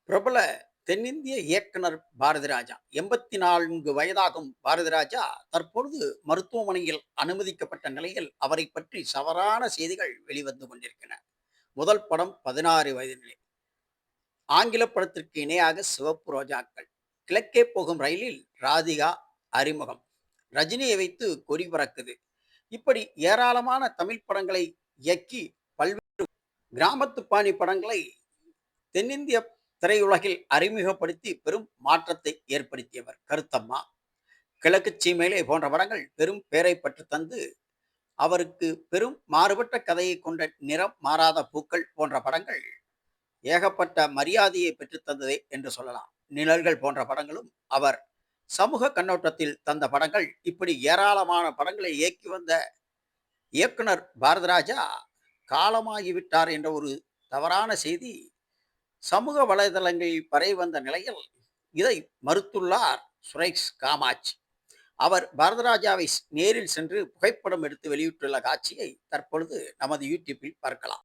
பிரபல தென்னிந்திய இயக்குனர் பாரதிராஜா 84 வயதாகும் பாரதிராஜா தற்பொழுது மருத்துவமனையில் அனுமதிக்கப்பட்ட நிலையில் அவரை பற்றி சவறான செய்திகள் வெளிவந்து கொண்டிருக்கின்றன. முதல் படம் 16 வயதிலே, ஆங்கில படத்திற்கு இணையாக சிவப்பு ரோஜாக்கள், கிழக்கே போகும் ரயிலில் ராதிகா அறிமுகம், ரஜினியை வைத்து கொடி பறக்குது, இப்படி ஏராளமான தமிழ் படங்களை இயக்கி பல்வேறு கிராமத்து பாணி படங்களை தென்னிந்திய திரையுலகில் அறிமுகப்படுத்தி பெரும் மாற்றத்தை ஏற்படுத்தியவர் கருத்தம்மா, கிழக்கு சீமையிலே போன்ற படங்கள் பெரும் பேரை பெற்று தந்து அவருக்கு பெரும் மாறுபட்ட கதையை கொண்ட நிறம் மாறாத பூக்கள் போன்ற படங்கள் ஏகப்பட்ட மரியாதையை பெற்று தந்ததே என்று சொல்லலாம். நிழல்கள் போன்ற படங்களும் அவர் சமூக கண்ணோட்டத்தில் தந்த படங்கள். இப்படி ஏராளமான படங்களை இயக்கி வந்த இயக்குனர் பாரதிராஜா காலமாகிவிட்டார் என்ற ஒரு தவறான செய்தி சமூக வலைதளங்களில் பரவி வந்த நிலையில் இதை மறுத்துள்ளார் சுரேஷ் காமாட்சி. அவர் பாரதராஜாவை நேரில் சென்று புகைப்படம் எடுத்து வெளியிட்டுள்ள காட்சியை தற்பொழுது நமது யூடியூப்பில் பார்க்கலாம்.